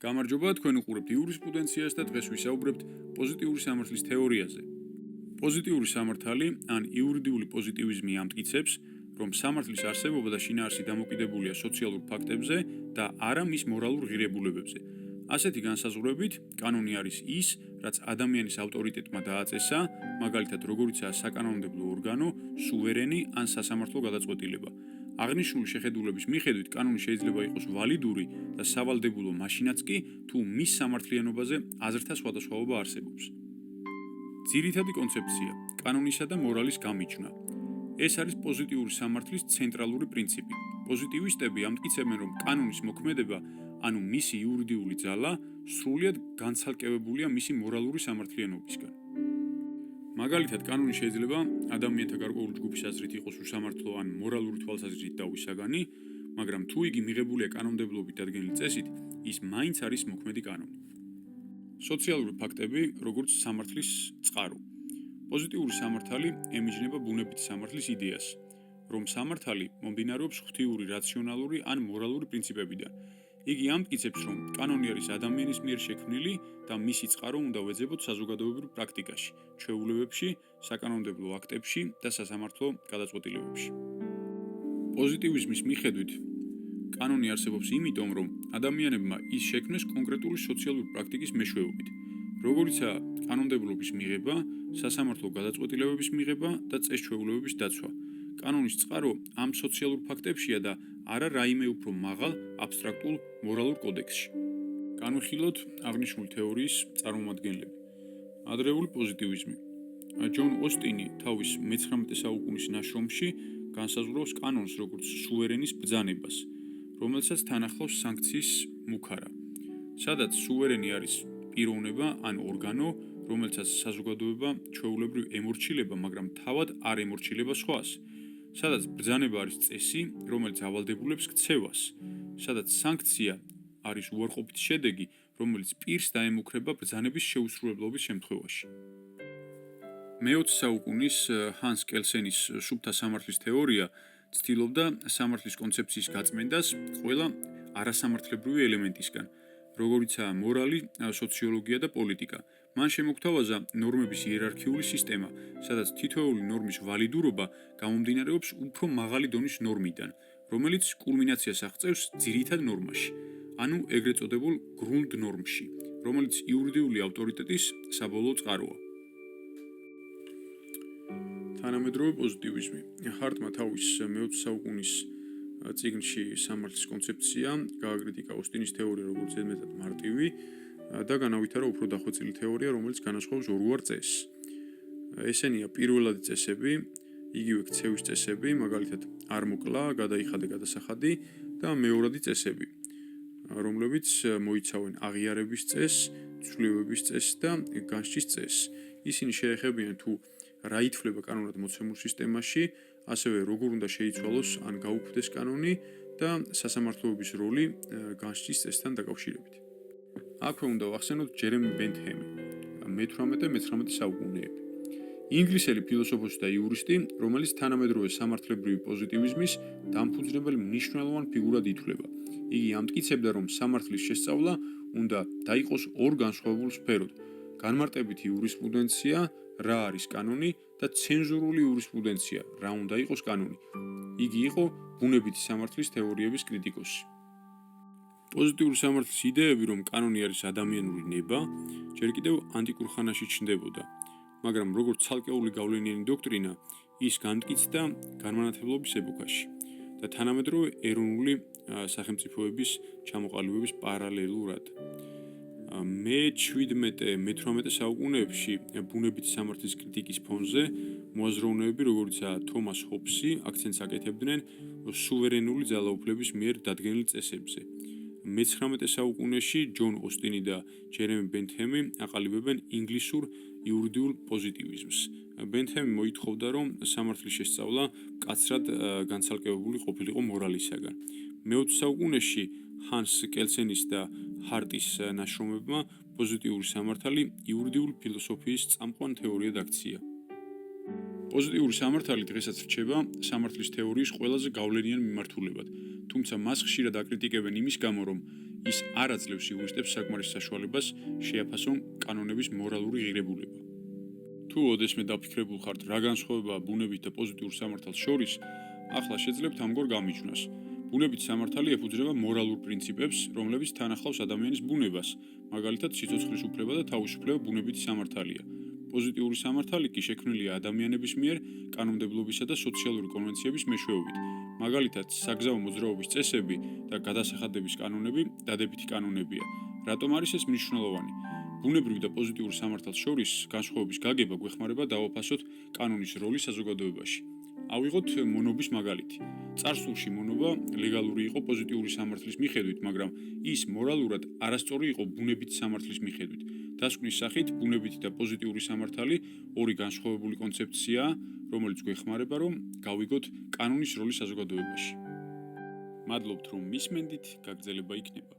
გამარჯობა, თქვენ უყურებთ იურისპრუდენციას და დღეს ვისაუბრებთ პოზიტიური სამართლის თეორიაზე. პოზიტიური სამართალი ან იურიდიული პოზიტივიზმი ამტკიცებს, რომ სამართლის არსებობა და შინაარსი დამოკიდებულია სოციალურ ფაქტებზე და არა მის მორალურ ღირებულებებზე. ასეთი განსაზღვრებით, კანონი არის ის, რაც ადამიანის ავტორიტეტმა დააწესა, მაგალითად როგორიცაა საკანონმდებლო ორგანო, სუვერენი ან სასამართლო გადაწყვეტილება. აღნიშნული შეხედულების მიხედვით კანონი შეიძლება იყოს ვალიდური და სავალდებულო მაშინაც კი, თუ მის სამართლიანობაზე აზრთა სხვადასხვაობა არსებობს. ძირითადი კონცეფცია: კანონისა და მორალის გამიჯვნა. ეს არის პოზიტიური სამართლის ცენტრალური პრინციპი. პოზიტივისტები ამტკიცებენ, რომ კანონის მოქმედება, ანუ მისი იურიდიული ძალა, სრულიად განცალკევებულია მისი მორალური სამართლიანობისგან. მაგალითად, კანონი შეიძლება ადამიანთა გარკვეული ჯგუფის აზრით იყოს უსამართლო ან მორალური თვალსაზრისით დაუვისაგანი, მაგრამ თუ იგი მიღებულია კანონმდებლობით დადგენილი წესით, ის მაინც არის მოქმედი კანონი. სოციალური ფაქტები, როგორც სამართლის წყარო. პოზიტიური სამართალი ემიჯნება ბუნებითი სამართლის იდეას, რომ სამართალი მომდინარეობს ღვთიური, რაციონალური ან მორალური პრინციპებიდან. იგი ამტკიცებს, რომ კანონი არის ადამიანის მიერ შექმნილი და მისი წყარო უნდა ვეძებოთ საზოგადოებრივ პრაქტიკაში, ჩვეულებებში, საკანონმდებლო აქტებში და სასამართლო გადაწყვეტილებებში. პოზიტივიზმის მიხედვით, კანონი არსებობს იმიტომ, რომ ადამიანებმა ის შექმნეს კონკრეტული სოციალური პრაქტიკის მეშვეობით, როგორიცაა კანონმდებლობის მიღება, სასამართლო გადაწყვეტილებების მიღება და წეს-ჩვეულებების დაცვა. კანონის წყარო ამ სოციალურ ფაქტებშია და არა რაიმე უფრო მაღალ აბსტრაქტულ მორალურ კოდექსში. განვიხილოთ აღნიშნული თეორიის წარმომადგენლები. ადრეული პოზიტივიზმი. ჯონ ოსტინი თავის მე-19 საუკუნის ნაშრომში განსაზღვრავს კანონს როგორც სუვერენის ბრძანებას, რომელსაც თან ახლავს სანქციის მუქარა, სადაც სუვერენი არის პიროვნება ან ორგანო, რომელსაც საზოგადოება ჩვეულებრივ ემორჩილება, მაგრამ თავად არ ემორჩილება სხვას, სადაც ბრძანება არის წესი, რომელიც ავალდებულებს ქცევას, სადაც სანქცია არის უარყოფითი შედეგი, რომელიც პირს დაემუქრება ბრძანების შეუსრულებლობის შემთხვევაში. მე-20 საუკუნის ჰანს კელსენის სუფთა სამართლის თეორია ცდილობდა სამართლის კონცეფციის გაწმენდას ყველა არასამართლებრივი ელემენტისგან, როგორიცაა მორალი, სოციოლოგია და პოლიტიკა. მან შემოგთავაზა ნორმების იერარქიული სისტემა, სადაც თითოეული ნორმის ვალიდურობა გამომდინარეობს უფრო მაღალი დონის ნორმიდან, რომელიც კულმინაციას აღწევს ძირითად ნორმაში, ანუ ეგრეთ წოდებულ გრუნდ ნორმში, რომელიც იურიდიული ავტორიტეტის საბოლოო წყაროა. თანამედროვე პოზიტივიზმი. ჰარტმა თავის მე-20 საუკუნის წიგნში სამართლის კონცეფცია გააკრიტიკა ოსტინის თეორია როგორც ზედმეტად მარტივი და განავითარა უფრო დახვეწილი თეორია, რომელიც განასხვავებს ორგვარ წესს. ესენია პირველადი წესები, იგივე ქცევის წესები, მაგალითად არ მოკლა, გადაიხადე, გადასახადი და მეორადი წესები, რომლებიც მოიცავენ აღიარების წესს, ცვლილებების წესს და განსჯის წესს. ისინი შეეხებიან თუ რა ითვლება კანონად მოცემულ სისტემაში, ასევე როგორ უნდა შეიცვალოს ან გაუქმდეს კანონი და სასამართლოების როლი განსჯის წესთან დაკავშირებით. აქვე უნდა ვახსენოთ ჯერემი ბენთჰემი, მე-18-19 საუკუნეები. ინგლისელი ფილოსოფოსი და იურისტი, რომელიც თანამედროვე სამართლებრივი პოზიტივიზმის დამფუძნებელ მნიშვნელოვან ფიგურად ითვლება. იგი ამტკიცებდა, რომ სამართლის შესწავლა უნდა დაიყოს ორ განსხვავებულ სფეროდ: განმარტებითი იურისპრუდენცია, რა არის კანონი და ცენზურული იურისპრუდენცია, რა უნდა იყოს კანონი. იგი იყო ბუნებითი სამართლის თეორიების კრიტიკოსი. პოზიტიური სამართლის იდეები, რომ კანონი არის ადამიანური ნება, ჯერ კიდევ ანტიკურ ხანაში ჩნდებოდა, მაგრამ როგორც ცალკეული გავლენიანი დოქტრინა, ის განმტკიცდა განმანათებლობის ეპოქაში და თანამედროვე ეროვნული სახელმწიფოების ჩამოყალიბების პარალელურად. მე-17-18 საუკუნეებში ბუნებითი სამართლის კრიტიკის ფონზე მოაზროვნეები, როგორიცაა თომას ჰობსი, აქცენტს აკეთებდნენ სუვერენული ძალაუფლების მიერ დადგენილ წესებზე. მე-19 საუკუნეში ჯონ ოსტინი და ჯერემი ბენთჰემი აყალიბებენ ინგლისურ იურიდიულ პოზიტივიზმს. ბენთჰემი მოითხოვდა, რომ სამართლის შესწავლა მკაცრად განცალკევებული ყოფილიყო მორალისაგან. მე-20 საუკუნეში ჰანს კელსენის და ჰარტის ნაშრომებმა პოზიტიური სამართალი იურიდიული ფილოსოფიის წამყვან თეორიად აქცია. პოზიტიური სამართალი დღესაც რჩება სამართლის თეორიის ყველაზე გავლენიან მიმართულებად, თუმცა მას ხშირად აკრიტიკებენ იმის გამო, რომ ის არ აძლევს იურისტებს საკმარის საშუალებას შეაფასონ კანონების მორალური ღირებულება. თუ ოდესმე დაფიქრებულ ხართ, რა განსხვავებაა ბუნებით და პოზიტიურ სამართალს შორის, ახლა შეძლებთ ამგვარ გამიჯვნას. ბუნებით სამართალი ეფუძნება მორალურ პრინციპებს, რომლებიც თან ახლავს ადამიანის ბუნებას, მაგალითად სიცოცხლის უფლება და თავისუფლება ბუნებითი სამართალია. პოზიტიური სამართალი კი შექმნილია ადამიანების მიერ კანონმდებლობისა და სოციალური კონვენციების მეშვეობით. მაგალითად, საგზაო მოძრაობის წესები და გადასახადების კანონები დადებითი კანონებია. რატომ არის ეს მნიშვნელოვანი? ბუნებრივ და პოზიტიურ სამართალს შორის განსხვავების გაგება გვეხმარება დავაფასოთ კანონის როლი საზოგადოებაში. ავიღოთ მონობის მაგალითი. წარსულში მონობა ლეგალური იყო პოზიტიური სამართლის მიხედვით, მაგრამ ის მორალურად არასწორი იყო ბუნებითი სამართლის მიხედვით. დასკვნის სახით, ბუნებითი და პოზიტიური სამართალი ორი განსხვავებული კონცეფციაა, რომელიც გვეხმარება, რომ გავიგოთ კანონის როლი საზოგადოებაში. მადლობთ, რომ მისმენდით, გაგრძელება იქნება.